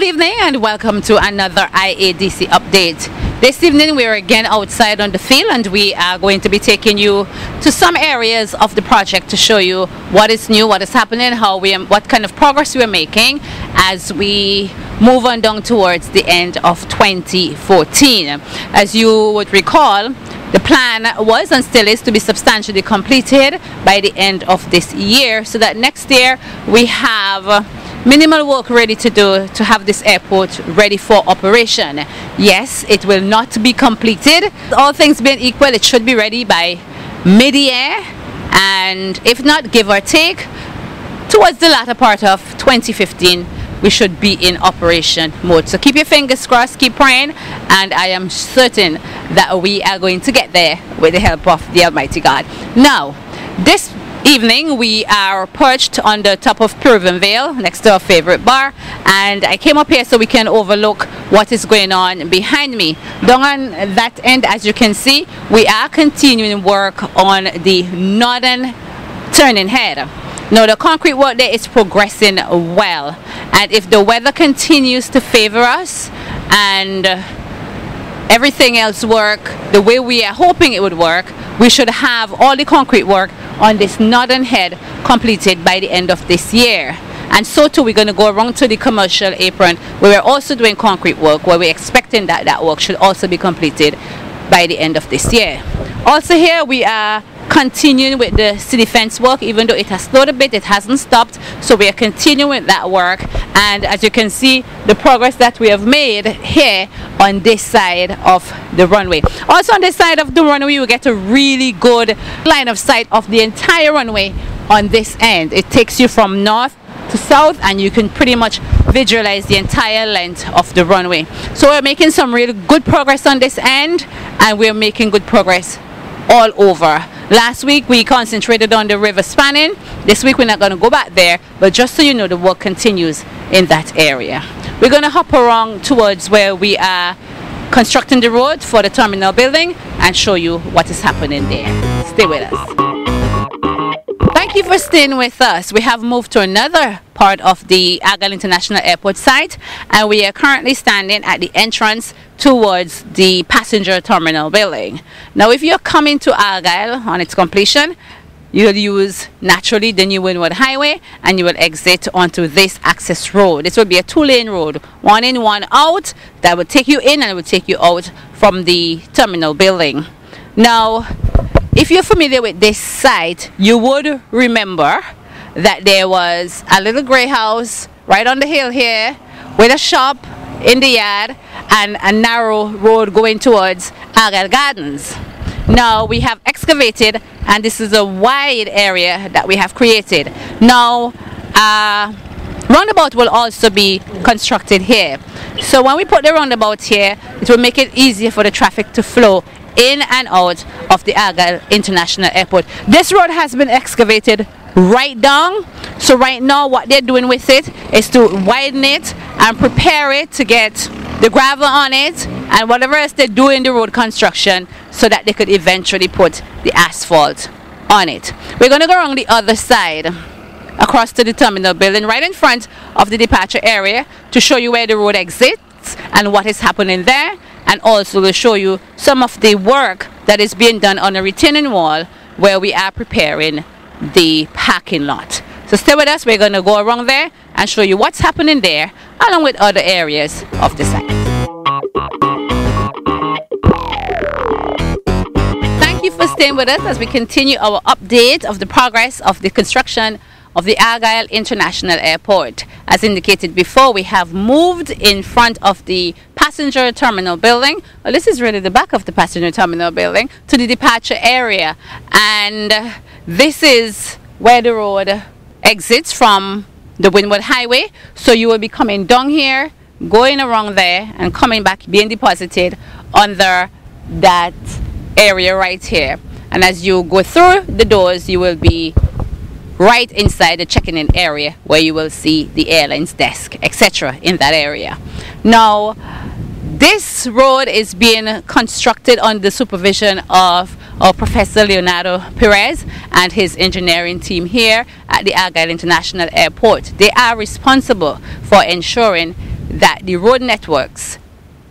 evening and welcome to another IADC update. This evening we're again outside on the field and we are going to be taking you to some areas of the project to show you what is new, what is happening, what kind of progress we're making as we move on down towards the end of 2014. As you would recall, the plan was and still is to be substantially completed by the end of this year, so that next year we have minimal work ready to do to have this airport ready for operation. Yes, it will not be completed. All things being equal, it should be ready by mid-year, and if not, give or take, towards the latter part of 2015 we should be in operation mode. So keep your fingers crossed, keep praying, and I am certain that we are going to get there with the help of the Almighty God. Now, this evening we are perched on the top of Peruvian Vale next to our favorite bar, and I came up here so we can overlook what is going on behind me. Down on that end, as you can see, we are continuing work on the northern turning head. Now the concrete work there is progressing well, and if the weather continues to favor us and everything else work the way we are hoping it would work, we should have all the concrete work on this northern head completed by the end of this year. And so too, we're going to go around to the commercial apron where we're also doing concrete work, where we're expecting that work should also be completed by the end of this year. Also here we are continuing with the city fence work. Even though it has slowed a bit, it hasn't stopped, so we are continuing with that work. And as you can see, the progress that we have made here on this side of the runway. Also on this side of the runway, you get a really good line of sight of the entire runway on this end. It takes you from north to south and you can pretty much visualize the entire length of the runway. So we're making some really good progress on this end, and we're making good progress all over. Last week we concentrated on the river spanning. This week we're not going to go back there, but just so you know, the work continues in that area. We're going to hop around towards where we are constructing the road for the terminal building and show you what is happening there. Stay with us. Thank you for staying with us. We have moved to another part of the Argyle International Airport site, and we are currently standing at the entrance towards the passenger terminal building. Now, if you're coming to Argyle on its completion, you'll use naturally the new Windward Highway and you will exit onto this access road. This will be a two-lane road, one in, one out, that will take you in and it will take you out from the terminal building. Now, if you're familiar with this site, you would remember that there was a little grey house right on the hill here with a shop in the yard and a narrow road going towards Argyle Gardens. Now we have excavated, and this is a wide area that we have created. Now roundabout will also be constructed here. So when we put the roundabout here, it will make it easier for the traffic to flow in and out of the Argyle International Airport. This road has been excavated right down, so right now what they're doing with it is to widen it and prepare it to get the gravel on it and whatever else they do in the road construction, so that they could eventually put the asphalt on it. We're going to go around the other side across to the terminal building right in front of the departure area to show you where the road exits and what is happening there, and also we'll show you some of the work that is being done on a retaining wall where we are preparing the parking lot. So stay with us. We're going to go around there and show you what's happening there along with other areas of the site. Thank you for staying with us as we continue our update of the progress of the construction of the Argyle International Airport. As indicated before, we have moved in front of the passenger terminal building. Well, this is really the back of the passenger terminal building, to the departure area, and this is where the road exits from the Windward Highway. So you will be coming down here, going around there and coming back, being deposited under that area right here. And as you go through the doors, you will be right inside the checking in area where you will see the airline's desk, etc. in that area. Now, this road is being constructed under the supervision of Professor Leonardo Perez and his engineering team here at the Argyle International Airport. They are responsible for ensuring that the road networks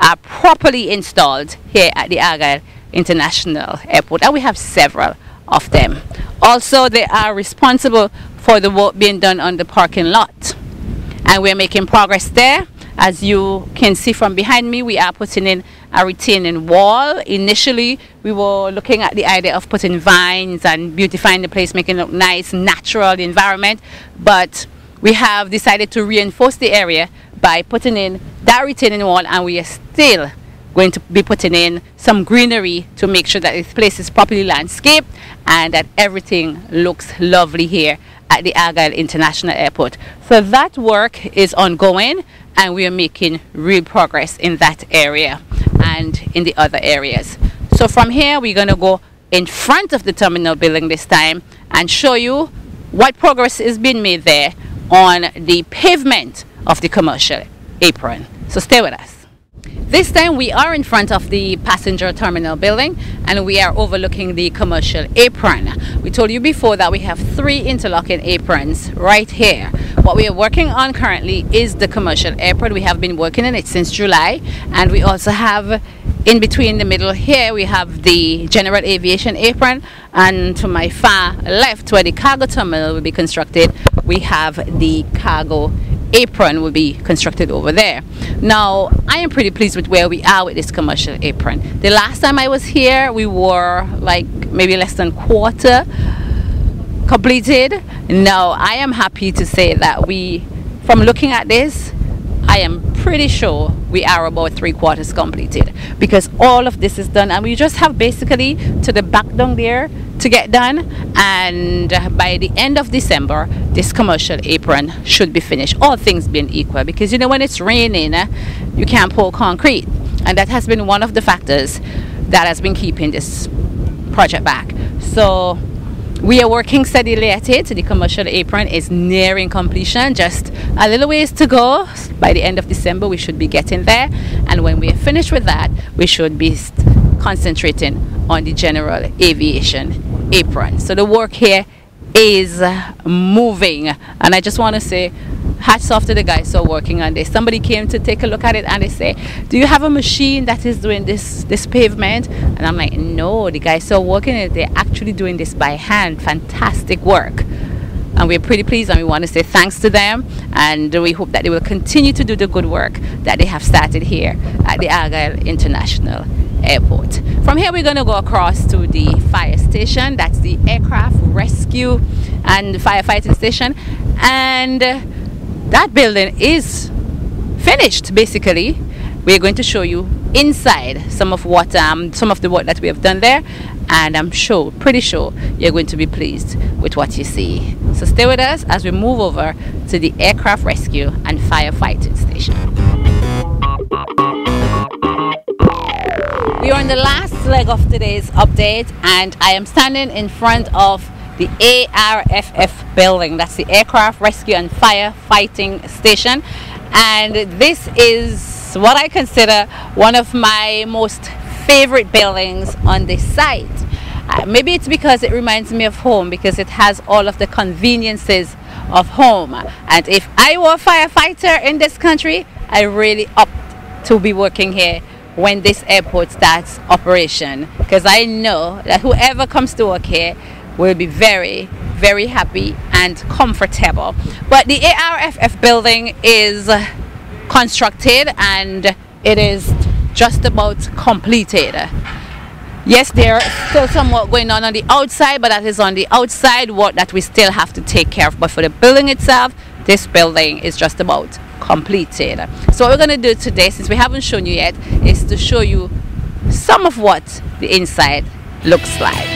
are properly installed here at the Argyle International Airport, and we have several of them. Also, they are responsible for the work being done on the parking lot, and we're making progress there. As you can see from behind me, we are putting in a retaining wall. Initially, we were looking at the idea of putting vines and beautifying the place, making it look nice, natural, the environment, but we have decided to reinforce the area by putting in that retaining wall, and we are still going to be putting in some greenery to make sure that this place is properly landscaped and that everything looks lovely here at the Argyle International Airport. So that work is ongoing, and we are making real progress in that area and in the other areas. So from here, we're going to go in front of the terminal building this time and show you what progress is being made there on the pavement of the commercial apron. So stay with us. This time we are in front of the passenger terminal building, and we are overlooking the commercial apron. We told you before that we have 3 interlocking aprons right here. What we are working on currently is the commercial apron. We have been working on it since July, and we also have in between the middle here we have the general aviation apron, and to my far left where the cargo terminal will be constructed, we have the cargo apron will be constructed over there. Now, I am pretty pleased with where we are with this commercial apron. The last time I was here, we were like maybe less than quarter completed. Now, I am happy to say that from looking at this, I am pretty sure we are about 3/4 completed, because all of this is done, and we just have basically to the back down there to get done, and by the end of December this commercial apron should be finished, all things being equal, because you know when it's raining you can't pour concrete, and that has been one of the factors that has been keeping this project back. So we are working steadily at it. The commercial apron is nearing completion, just a little ways to go. By the end of December we should be getting there, and when we are finished with that, we should be concentrating on the general aviation apron. So the work here is moving, and I just want to say hats off to the guys who are working on this. Somebody came to take a look at it and they say, do you have a machine that is doing this pavement? And I'm like, no, the guys who are working it, they're actually doing this by hand. Fantastic work, and we're pretty pleased, and we want to say thanks to them, and we hope that they will continue to do the good work that they have started here at the Argyle International Airport. From here we're going to go across to the fire station. That's the aircraft rescue and firefighting station, and that building is finished. Basically, we're going to show you inside some of the work that we have done there, and I'm pretty sure you're going to be pleased with what you see. So stay with us as we move over to the aircraft rescue and firefighting station. We are on the last leg of today's update, and I am standing in front of the ARFF building. That's the Aircraft Rescue and Firefighting Station, and this is what I consider one of my most favorite buildings on this site. Maybe it's because it reminds me of home, because it has all of the conveniences of home, and if I were a firefighter in this country, I really opt to be working here when this airport starts operation, because I know that whoever comes to work here will be very, very happy and comfortable. But the ARFF building is constructed and it is just about completed. Yes, there is still some work going on the outside, but that is on the outside work that we still have to take care of. But for the building itself, this building is just about completed. So what we're going to do today, since we haven't shown you yet, is to show you some of what the inside looks like.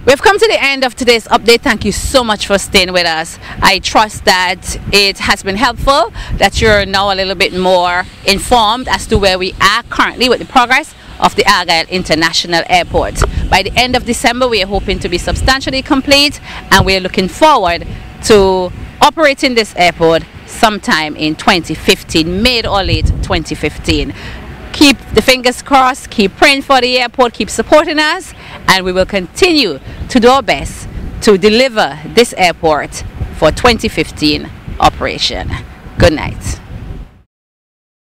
We've come to the end of today's update. Thank you so much for staying with us. I trust that it has been helpful, that you're now a little bit more informed as to where we are currently with the progress of the Argyle International Airport. By the end of December, we are hoping to be substantially complete, and we are looking forward to operating this airport sometime in 2015, mid or late 2015. Keep the fingers crossed, keep praying for the airport, keep supporting us, and we will continue to do our best to deliver this airport for 2015 operation. Good night.